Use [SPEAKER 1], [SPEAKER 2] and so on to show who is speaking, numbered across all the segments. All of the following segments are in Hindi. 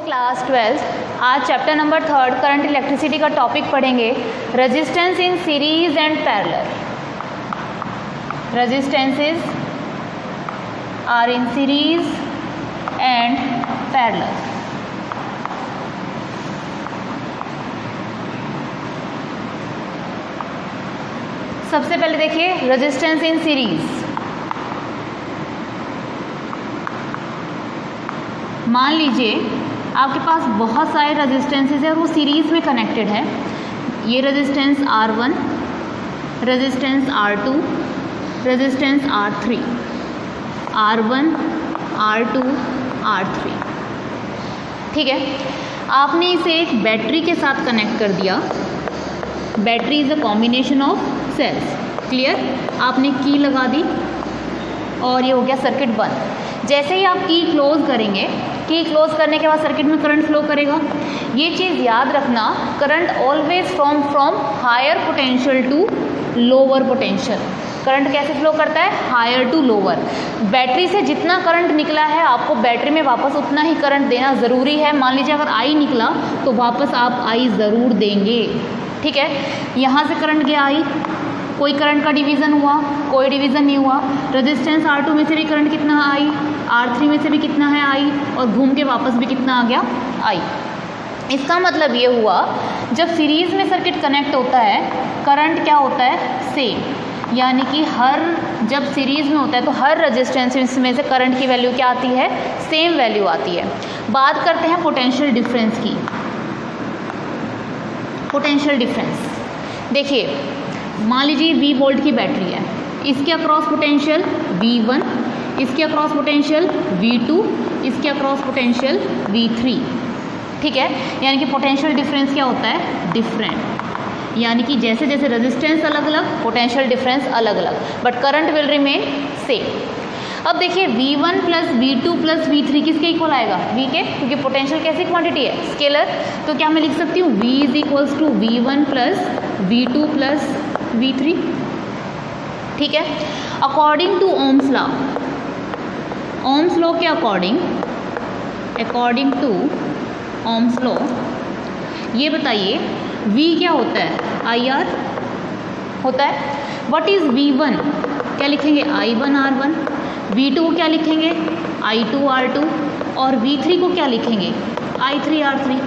[SPEAKER 1] क्लास 12 आज चैप्टर नंबर 3 करंट इलेक्ट्रिसिटी का टॉपिक पढ़ेंगे resistance in series and parallel. Resistances are in series and parallel. सबसे पहले देखिए रेजिस्टेंस इन सीरीज। मान लीजिए आपके पास बहुत सारे रेजिस्टेंसेस है और वो सीरीज में कनेक्टेड है। ये resistance R1, resistance R2, resistance R3, R1, R2, R3। ठीक है, आपने इसे एक बैटरी के साथ कनेक्ट कर दिया। Battery is a combination of cells. Clear, आपने की लगा दी और ये हो गया सर्किट बंद। जैसे ही आप की क्लोज करेंगे, की क्लोज करने के बाद सर्किट में करंट फ्लो करेगा। ये चीज़ याद रखना, current always from higher potential to lower potential. Current कैसे फ्लो करता है? Higher to lower. बैटरी से जितना करंट निकला है आपको बैटरी में वापस उतना ही करंट देना ज़रूरी है। मान लीजिए अगर I निकला तो वापस आप I ज़रूर देंगे। ठीक है, यहाँ से करंट गया I, कोई करंट का डिवीज़न हुआ, कोई डिवीज़न नहीं हुआ। रेजिस्टेंस R2 में से भी करंट कितना है I, R3 में से भी कितना है I, और घूम के वापस भी कितना आ गया I। इसका मतलब ये हुआ जब सीरीज़ में सर्किट कनेक्ट होता है करंट क्या होता है? सेम। यानी कि जब सीरीज़ में होता है तो हर रेजिस्टेंस में से करंट की वैल्यू क्या आती है? सेम वैल्यू आती है। बात करते हैं पोटेंशियल डिफरेंस की। पोटेंशियल डिफरेंस देखिए, मान लीजिए V वोल्ट की बैटरी है, इसके अक्रॉस पोटेंशियल V1, इसके अक्रॉस पोटेंशियल V2, इसके अक्रॉस पोटेंशियल V3। ठीक है, यानी कि पोटेंशियल डिफरेंस क्या होता है? डिफरेंट। यानी कि जैसे जैसे रेजिस्टेंस अलग अलग, पोटेंशियल डिफरेंस अलग अलग, but current will remain same. अब देखिए V1 plus V2 plus V3 किसके इक्वल आएगा? V के, क्योंकि पोटेंशियल कैसी क्वांटिटी है? स्केलर। तो क्या मैं लिख सकती हूँ V is equals to V1 plus V2 plus V3। ठीक है, according to Ohm's law, Ohm's law के अकॉर्डिंग टू ओम्स लॉ ये बताइए V क्या होता है? IR होता है। What is V1? क्या लिखेंगे? I1 R1। V2 को क्या लिखेंगे? I2 R2। और V3 को क्या लिखेंगे? I3 R3।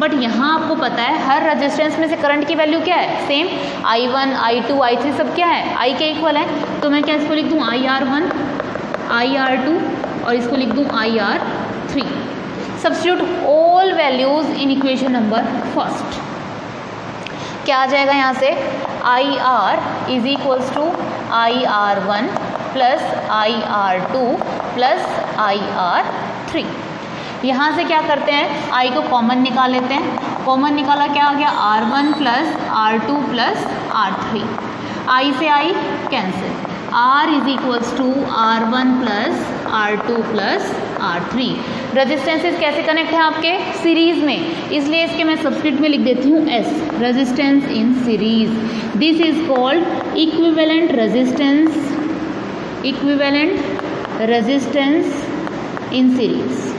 [SPEAKER 1] बट यहाँ आपको पता है हर रेजिस्टेंस में से करंट की वैल्यू क्या है? सेम। I1 I2 I3 सब क्या है? I के इक्वल है। तो मैं क्या इसको लिख दूँ? IR1 IR2 और इसको लिख दूँ IR3। Substitute all values in equation number first. क्या आ जाएगा यहाँ से? IR is equals to IR1 plus IR2 plus IR3। यहाँ से क्या करते हैं? I को कॉमन निकाल लेते हैं। कॉमन निकाला, क्या आ गया? R1 plus R2 plus R3। I से I cancel. R is equals to R1 plus R2 plus R3। Resistances कैसे कनेक्ट हैं आपके? सीरीज में, इसलिए इसके मैं सब्स्टिट्यूट में लिख देती हूँ S, resistance in series. This is called equivalent resistance, equivalent resistance in series.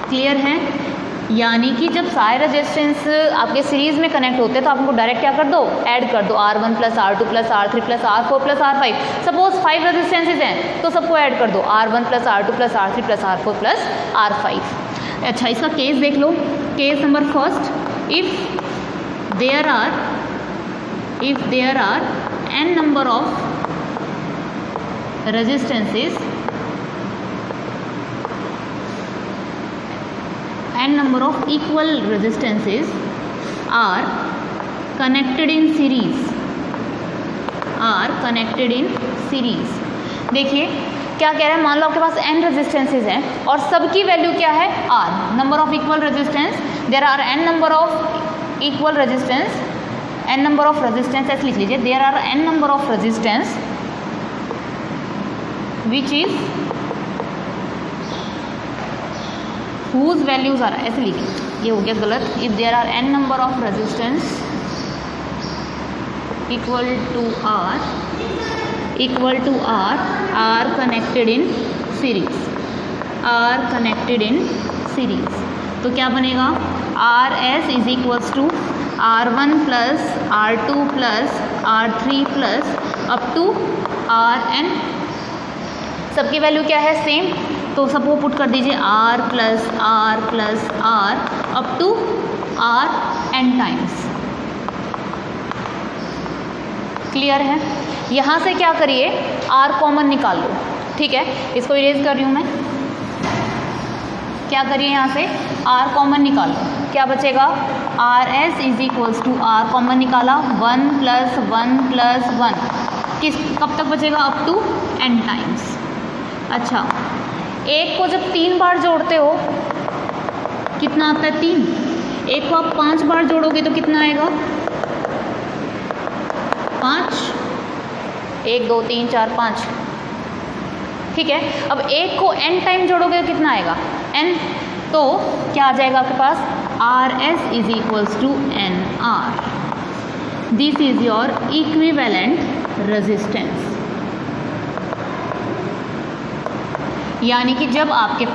[SPEAKER 1] Clear है? यानी कि जब सारे रेजिस्टेंस आपके सीरीज में कनेक्ट होते हैं तो आप उनको डायरेक्ट क्या कर दो? ऐड कर दो। R1 plus R2 plus R3 plus R4 plus R5। Suppose 5 resistances हैं तो सबको ऐड कर दो। R1 plus R2 plus R3 plus R4 plus R5। अच्छा, इसका केस देख लो। Case number first, if there are n number of resistances, n number of equal resistances are connected in series, देखिए क्या कह रहा है? मान लो आपके पास n रेजिस्टेंसेज हैं और सबकी वैल्यू क्या है? R, number of equal resistance. There are n number of equal resistance, n number of resistance ऐसे लिख लीजिए। There are n number of resistance which is whose values are, ऐसे लिखिए, ये हो गया गलत। If there are n number of resistance equal to R are connected in series। Are connected in series. तो क्या बनेगा, R S is equals to R1 plus R2 plus R3 plus up to Rn। सबकी वैल्यू क्या है, सेम, तो सबको पुट कर दीजिए R plus R up to Rn times. Clear है। यहाँ से क्या करिए, R कॉमन निकाल लो, ठीक है, इसको इरेज कर रही हूँ मैं। क्या करिए, यहाँ से R कॉमन निकाल लो, क्या बचेगा, R S is equals to R common निकाला 1 प्लस 1 प्लस 1, किस कब तक बचेगा, अप टू n टाइम्स। अच्छा, एक को जब 3 बार जोड़ते हो कितना आता है, 3। एक को आप 5 बार जोड़ोगे तो कितना आएगा, 5, 1 2 3 4 5, ठीक है। अब एक को n टाइम जोड़ोगे तो कितना आएगा, n, तो क्या आ जाएगा आपके पास, R S is equals to N R. This is your equivalent resistance. यानी कि जब आपके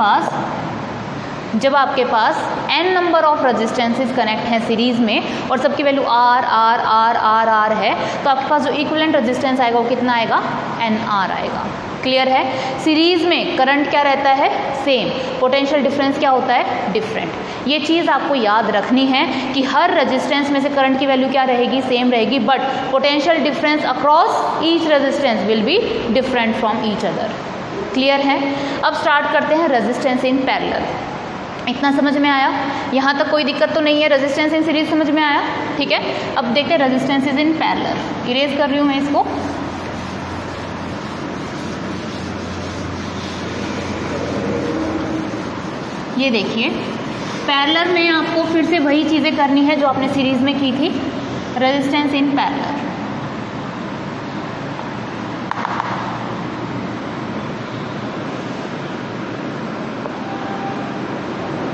[SPEAKER 1] पास n नंबर ऑफ रेजिस्टेंसेस कनेक्ट हैं सीरीज में और सबकी value R R R R R है, तो आपके पास जो इक्विवेलेंट रेजिस्टेंस आएगा वो कितना आएगा, NR आएगा। क्लियर है। सीरीज में करंट क्या रहता है, सेम, पोटेंशियल डिफरेंस क्या होता है, डिफरेंट। ये चीज़ आपको याद रखनी है कि हर रेजिस्टेंस में से करंट की वैल्यू क्या रहेगी, सेम रहेगी, but potential difference across each resistance will be different from each other. Clear है। अब स्टार्ट करते हैं रेजिस्टेंस इन पैरेलल। इतना समझ में आया, यहाँ तक कोई दिक्कत तो नहीं है, रेजिस्टेंस इन सीरीज समझ में आया, ठीक है। अब देखते हैं रेजिस्टेंसेज इन पैरेलल। इरेज कर रही हूँ मैं इसको। ये देखिए, पैरेलल में आपको फिर से वही चीज़ें करनी है जो आपने सीरीज में की थी, रेजिस्टेंस इन पैरेलल।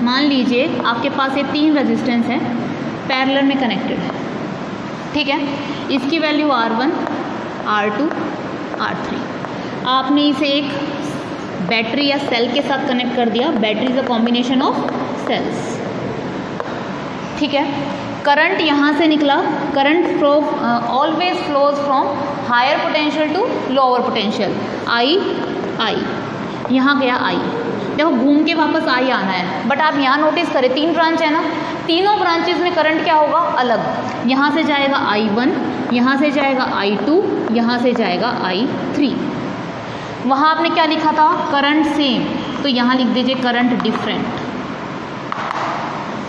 [SPEAKER 1] मान लीजिए आपके पास ये 3 रेजिस्टेंस हैं, पैरेलल में कनेक्टेड है, ठीक है। इसकी वैल्यू R1, R2, R3। आपने इसे एक बैटरी या सेल के साथ कनेक्ट कर दिया। Battery is a combination of cells, ठीक है। करंट यहाँ से निकला, current flow always flows from higher potential to lower potential. I यहाँ गया, आई, देखो घूम के वापस आई आना है, बट आप यहाँ नोटिस करें 3 ब्रांच है ना, तीनों ब्रांचेज में करंट क्या होगा, अलग। यहाँ से जाएगा I1, यहाँ से जाएगा I2, यहाँ से जाएगा I3। वहाँ आपने क्या लिखा था, करंट सेम, तो यहाँ लिख दीजिए current different.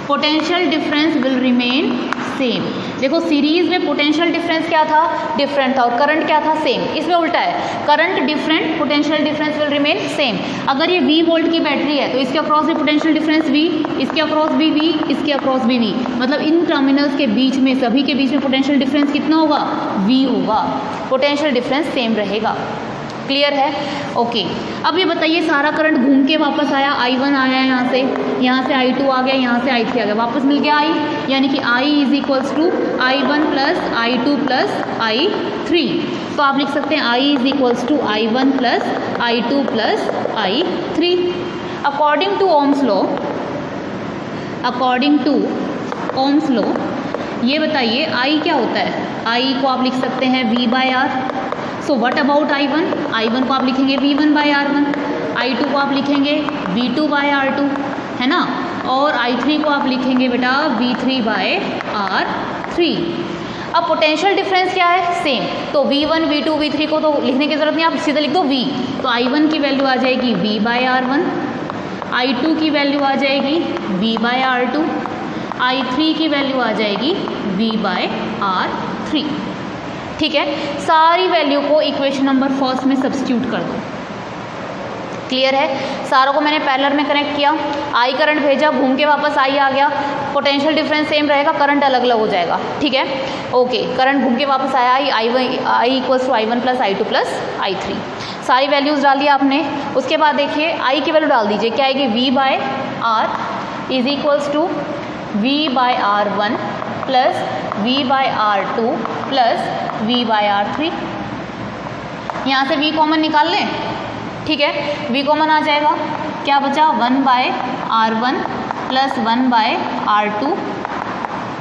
[SPEAKER 1] Potential difference will remain same. देखो सीरीज में पोटेंशियल डिफरेंस क्या था, डिफरेंट था, और करंट क्या था, सेम। इसमें उल्टा है, current different, potential difference will remain same. अगर ये V वोल्ट की बैटरी है तो इसके अक्रॉस भी पोटेंशियल डिफरेंस V, इसके अक्रॉस भी V, इसके अक्रॉस भी V, मतलब इन टर्मिनल्स के बीच में, सभी के बीच में पोटेंशियल डिफरेंस कितना होगा, V होगा। पोटेंशियल डिफरेंस सेम रहेगा। क्लियर है, ओके। अब ये बताइए, सारा करंट घूम के वापस आया, I1 आया यहाँ से I2 आ गया, यहाँ से I3 आ गया, वापस मिल गया I, यानी कि I is equals to I1 plus I2 plus I3। तो आप लिख सकते हैं I is equals to I1 plus I2 plus I3। According to Ohm's law, ये बताइए I क्या होता है। I को आप लिख सकते हैं V/R। So what about I1? I1 को आप लिखेंगे V1 बाय R1, I2 को आप लिखेंगे V2 बाय R2, है ना, और I3 को आप लिखेंगे बेटा V3 बाय R3। अब पोटेंशियल डिफरेंस क्या है, सेम, तो V1, V2, V3 को तो लिखने की ज़रूरत नहीं, आप सीधा लिख दो V। तो I1 की वैल्यू आ जाएगी V बाय R1, I2 की वैल्यू आ जाएगी V बाय R2, I3 की वैल्यू आ जाएगी V बाय R3। ठीक है, सारी वैल्यू को इक्वेशन नंबर फर्स्ट में सब्स्टिट्यूट कर दो। क्लियर है, सारों को मैंने पैरेलल में कनेक्ट किया, आई करंट भेजा, घूम के वापस आई आ गया, पोटेंशियल डिफरेंस सेम रहेगा, करंट अलग अलग हो जाएगा। ठीक है, ओके, करंट घूम के वापस आया, I equals to I1 plus I2 plus I3। सारी वैल्यूज़ डाल दिया आपने। उसके बाद देखिए आई की वैल्यू डाल दीजिए, क्या आएगी, V by R is equals to V by R1 plus V by R2 plus V by R3। यहाँ से V कॉमन निकाल लें, ठीक है, V कॉमन आ जाएगा, क्या बचा 1/R1 plus 1/R2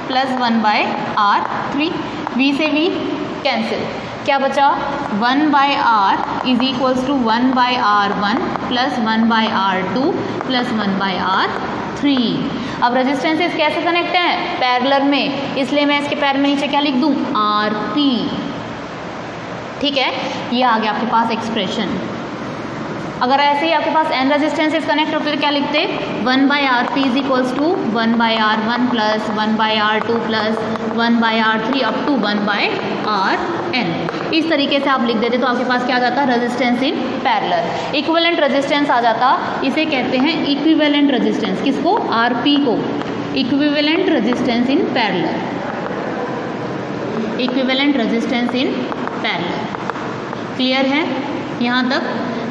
[SPEAKER 1] plus 1/R3, v से v कैंसिल, क्या बचा 1/R is equals to 1/R1 plus 1/R2 plus 1/R3। अब रेजिस्टेंसेस कैसे कनेक्ट हैं? पैरेलल में, इसलिए मैं इसके पैर में नीचे क्या लिख दूं? RP। ठीक है, ये आ गया आपके पास एक्सप्रेशन। अगर ऐसे ही आपके पास n रेजिस्टेंसेस कनेक्ट होते तो क्या लिखते? 1/RP is equals to 1/R1 plus 1/R2 plus 1/R3 up to 1/Rn। इस तरीके से आप लिख देते तो आपके पास क्या आ जाता? Resistance in parallel. Equivalent resistance आ जाता, इसे कहते हैं इक्विवेलेंट रेजिस्टेंस। किसको? RP को। Equivalent resistance in parallel, equivalent resistance in parallel. Clear है यहाँ तक?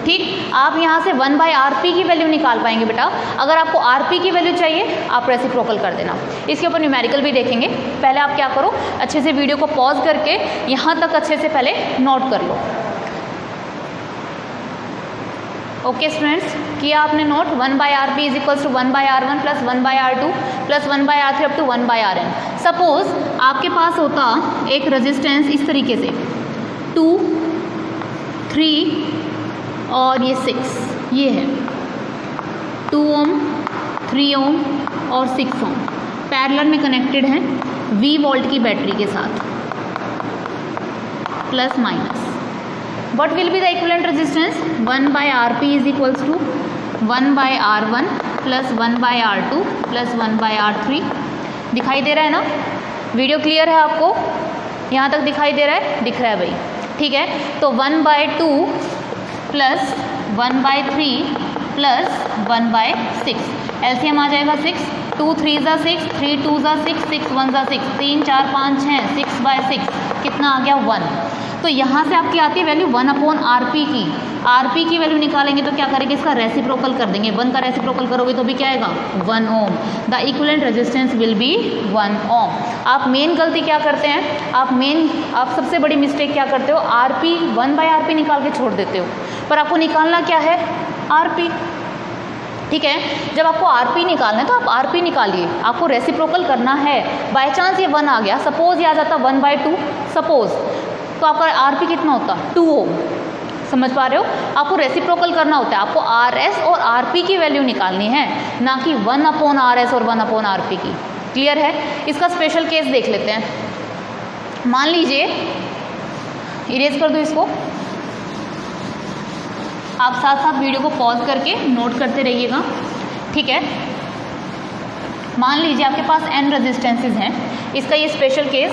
[SPEAKER 1] ठीक, आप यहाँ से 1/RP की वैल्यू निकाल पाएंगे बेटा। अगर आपको RP की वैल्यू चाहिए आप रेसिप्रोकल कर देना। इसके ऊपर न्यूमेरिकल भी देखेंगे, पहले आप क्या करो, अच्छे से वीडियो को पॉज करके यहाँ तक अच्छे से पहले नोट कर लो। ओके स्टूडेंट्स, किया आपने note? 1/RP is equals to 1/R1 plus 1/R2 plus 1/R3 up to 1/Rn। Suppose आपके पास होता एक रेजिस्टेंस इस तरीके से 2, 3 और ये 6, ये है 2 ओम, 3 ओम और 6 ओम पैरेलल में कनेक्टेड हैं V वोल्ट की बैटरी के साथ, plus minus. What will be the equivalent resistance? 1/RP is equals to 1/R1 plus 1/R2 plus 1/R3। दिखाई दे रहा है ना? वीडियो क्लियर है आपको? यहाँ तक दिखाई दे रहा है? दिख रहा है भाई, ठीक है। तो 1/2 प्लस 1/3 प्लस 1/6, एलसीएम आ जाएगा 6, 2 3 ज़ा 6, 3 2 ज़ा 6, 6 1 ज़ा 6, 3 4 5 6, 6/6 कितना आ गया? 1। तो यहाँ से आपकी आती है वैल्यू 1/RP की। RP की वैल्यू निकालेंगे तो क्या करेंगे? इसका रेसिप्रोकल कर देंगे। 1 का रेसिप्रोकल करोगे तो भी क्या आएगा? 1 ohm. The equivalent resistance will be 1 ohm. आप मेन गलती क्या करते हैं? आप सबसे बड़ी मिस्टेक क्या करते हो? RP 1/RP निकाल के छोड़ देते हो, पर आपको निकालना क्या है? RP। ठीक है, जब आपको RP निकालना है तो आप RP निकालिए, आपको रेसिप्रोकल करना है। बाय चांस ये 1 आ गया, सपोज ये आ जाता 1/2 सपोज, तो आपका RP कितना होता? 2 ओम। समझ पा रहे हो? आपको रेसिप्रोकल करना होता है, आपको RS और RP की वैल्यू निकालनी है, ना कि 1/RS और 1/RP की। क्लियर है? इसका स्पेशल केस देख लेते हैं। मान लीजिए, इरेज कर दो इसको, आप साथ साथ वीडियो को पॉज करके नोट करते रहिएगा। ठीक है, मान लीजिए आपके पास n रेजिस्टेंसेस हैं, इसका ये स्पेशल केस,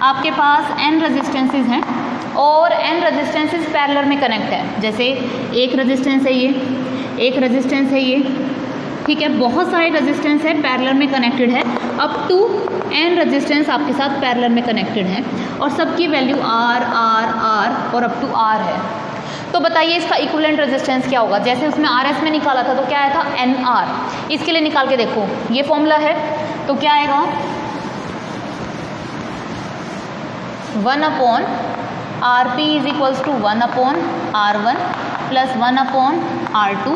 [SPEAKER 1] आपके पास n रेजिस्टेंसेस हैं और n रेजिस्टेंसेस पैरेलल में कनेक्ट है। जैसे एक रेजिस्टेंस है ये, एक रेजिस्टेंस है ये, ठीक है, बहुत सारे रेजिस्टेंस है पैरेलल में कनेक्टेड है, अप टू n रेजिस्टेंस आपके साथ पैरेलल में कनेक्टेड है और सबकी वैल्यू R R R और अप टू R है। तो बताइए इसका इक्विवेलेंट रेजिस्टेंस क्या होगा? जैसे उसमें RS में निकाला था तो क्या आया था? NR। इसके लिए निकाल के देखो, ये फॉर्मूला है तो क्या आएगा? 1/RP is equals to 1/R1 plus 1/R2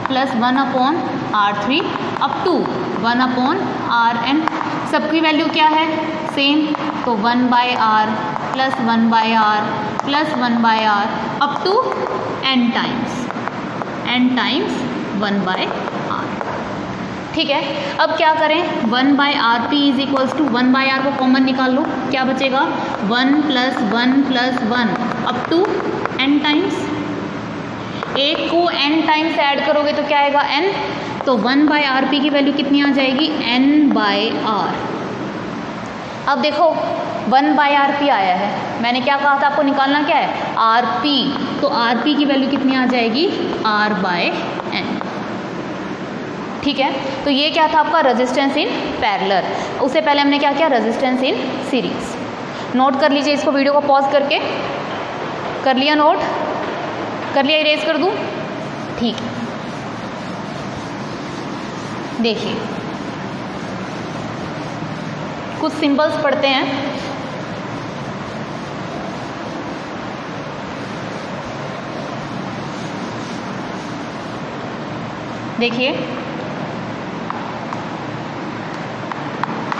[SPEAKER 1] plus 1/R3 up to 1/Rn। सबकी वैल्यू क्या है? सेम, तो 1/R plus 1/R plus 1/R up to n times 1/R। ठीक है, अब क्या करें? 1/RP is equals to 1/R को कॉमन निकाल लो, क्या बचेगा? 1 plus 1 plus 1 up to n times. एक को n टाइम्स ऐड करोगे तो क्या आएगा? n। तो 1/RP की वैल्यू कितनी आ जाएगी? n/R। अब देखो 1/RP आया है, मैंने क्या कहा था आपको निकालना क्या है? RP। तो RP की वैल्यू कितनी आ जाएगी? R/n। ठीक है, तो ये क्या था आपका? Resistance in parallel. उससे पहले हमने क्या किया? Resistance in series. नोट कर लीजिए इसको, वीडियो को पॉज करके। कर लिया नोट? कर लिया? इरेज कर दूं? ठीक, देखिए कुछ सिंबल्स पढ़ते हैं। देखिए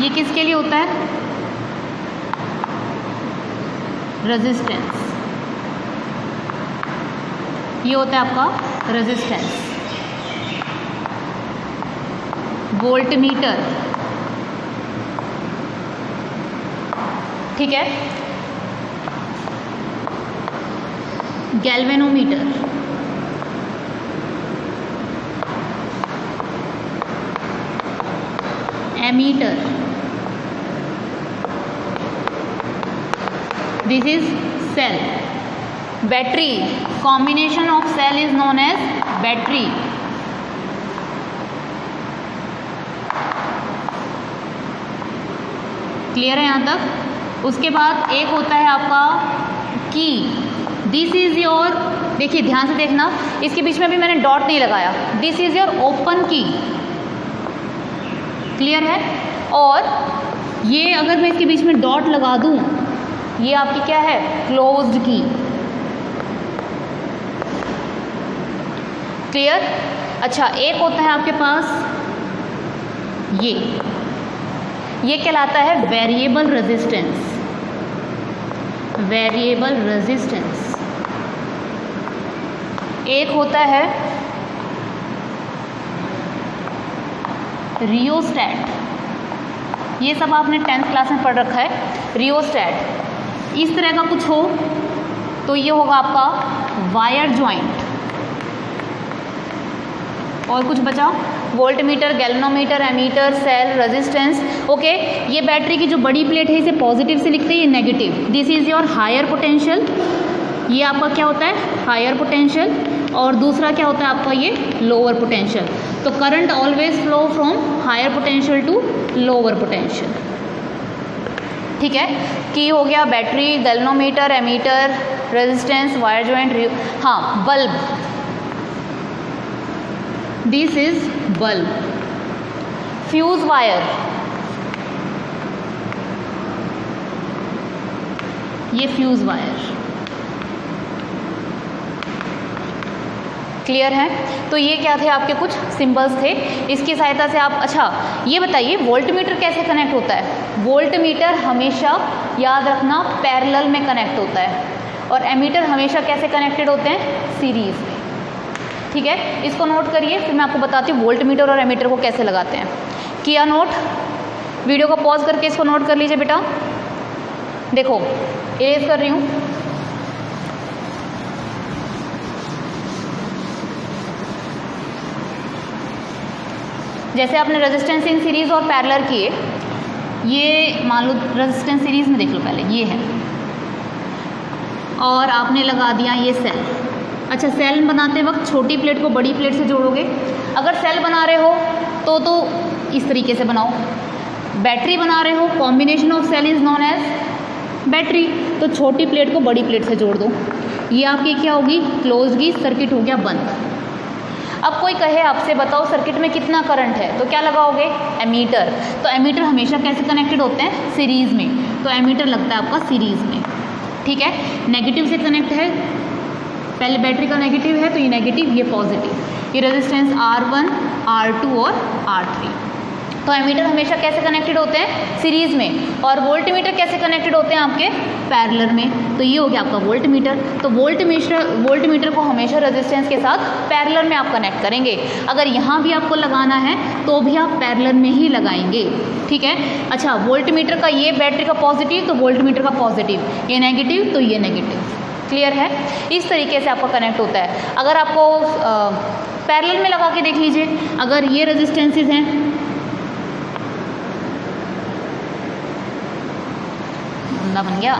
[SPEAKER 1] ये किसके लिए होता है, रेजिस्टेंस, ये होता है आपका रेजिस्टेंस। वोल्टमीटर, ठीक है, galvanometer, ammeter, this is cell. Battery, combination of cell is known as battery. Clear है यहाँ तक। उसके बाद एक होता है आपका की, दिस इज योर, देखिए ध्यान से देखना, इसके बीच में भी मैंने डॉट नहीं लगाया, दिस इज योर ओपन की। क्लियर है। और ये अगर मैं इसके बीच में डॉट लगा दूं, ये आपकी क्या है, क्लोज्ड की। क्लियर। अच्छा, एक होता है आपके पास ये कहलाता है वेरिएबल रेजिस्टेंस। Variable resistance. एक होता है रियोस्टैट, ये सब आपने 10th क्लास में पढ़ रखा है। रियोस्टैट इस तरह का कुछ हो तो ये होगा आपका वायर जॉइंट। और कुछ बचा, voltmeter, galvanometer, ammeter, cell, resistance. Okay, ये बैटरी की जो बड़ी प्लेट है इसे पॉजिटिव से लिखते हैं, ये negative. This is your higher potential, ये आपका क्या होता है, हायर पोटेंशियल। और दूसरा क्या होता है आपका, ये लोअर पोटेंशियल। तो current always flow from higher potential to lower potential. ठीक है, की हो गया battery, galvanometer, ammeter, resistance, wire joint. हाँ, bulb, this is bulb. Fuse wire, ये फ्यूज वायर। क्लियर है। तो ये क्या थे आपके कुछ सिंबल्स थे, इसकी सहायता से आप, अच्छा ये बताइए वोल्टमीटर कैसे कनेक्ट होता है। वोल्टमीटर हमेशा याद रखना पैरेलल में कनेक्ट होता है, और एमीटर हमेशा कैसे कनेक्टेड होते हैं, सीरीज में। ठीक है, इसको नोट करिए, फिर मैं आपको बताती हूँ वोल्टमीटर और एमीटर को कैसे लगाते हैं। किया नोट, वीडियो को पॉज करके इसको नोट कर लीजिए बेटा। देखो इरेज कर रही हूँ। जैसे आपने रेजिस्टेंस इन सीरीज और पैरेलल किए, ये मान लो रेजिस्टेंस सीरीज में देख लो, पहले ये है और आपने लगा दिया ये सेल। अच्छा, सेल बनाते वक्त छोटी प्लेट को बड़ी प्लेट से जोड़ोगे। अगर सेल बना रहे हो तो इस तरीके से बनाओ। बैटरी बना रहे हो, combination of cell is known as battery, तो छोटी प्लेट को बड़ी प्लेट से जोड़ दो। ये आपकी क्या होगी, क्लोज्ड की, सर्किट हो गया बंद। अब कोई कहे आपसे बताओ सर्किट में कितना करंट है, तो क्या लगाओगे, एमीटर। तो एमीटर हमेशा कैसे कनेक्टेड होते हैं, सीरीज में, तो एमीटर लगता है आपका सीरीज में। ठीक है, नेगेटिव से कनेक्ट है, पहले बैटरी का नेगेटिव है तो ये नेगेटिव, ये पॉजिटिव। ये रेजिस्टेंस R1, R2 और R3। तो एमीटर हमेशा कैसे कनेक्टेड होते हैं, सीरीज में। और वोल्टमीटर कैसे कनेक्टेड होते हैं आपके, पैरेलल में। तो ये हो गया आपका वोल्टमीटर। तो वोल्टमीटर को हमेशा रेजिस्टेंस के साथ पैरेलल में आप कनेक्ट करेंगे। अगर यहाँ भी आपको लगाना है तो भी आप पैरेलल में ही लगाएंगे। ठीक है। अच्छा, वोल्टमीटर का ये बैटरी का पॉजिटिव तो वोल्टमीटर का पॉजिटिव, ये नेगेटिव तो ये नेगेटिव। क्लियर है। इस तरीके से आपका कनेक्ट होता है। अगर आपको पैरेलल में लगा के देख लीजिए, अगर ये रेजिस्टेंसेस हैं, बंदा बन गया।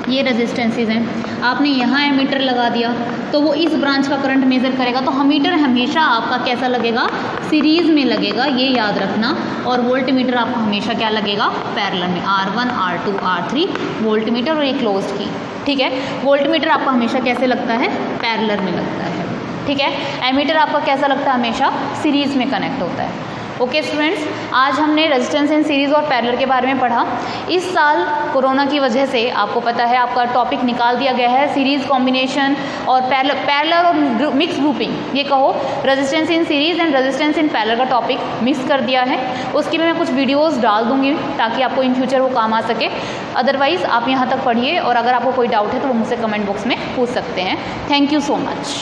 [SPEAKER 1] ये रेजिस्टेंसेस हैं, आपने यहाँ एमीटर लगा दिया तो वो इस ब्रांच का करंट मेज़र करेगा। तो एमीटर हमेशा आपका कैसा लगेगा, सीरीज़ में लगेगा, ये याद रखना। और वोल्टमीटर आपका हमेशा क्या लगेगा, पैरेलल में, R1, R2, R3 वोल्टमीटर, और ये क्लोज्ड की। ठीक है, वोल्टमीटर आपका हमेशा कैसे लगता है, पैरेलल में लगता है। ठीक है, एमीटर आपका कैसा लगता है, हमेशा सीरीज़ में कनेक्ट होता है। ओके स्टूडेंट्स, आज हमने रेजिस्टेंस इन सीरीज़ और पैरेलल के बारे में पढ़ा। इस साल कोरोना की वजह से आपको पता है आपका टॉपिक निकाल दिया गया है सीरीज़ कॉम्बिनेशन और पैरेलल और मिक्स ग्रुपिंग। ये कहो resistance in series and resistance in parallel का टॉपिक मिस कर दिया है। उसकी मैं कुछ वीडियोज़ डाल दूँगी ताकि आपको इन फ्यूचर वो काम आ सके। अदरवाइज़ आप यहाँ तक पढ़िए और अगर आपको कोई डाउट है तो वो मुझसे कमेंट बॉक्स में पूछ सकते हैं। Thank you so much.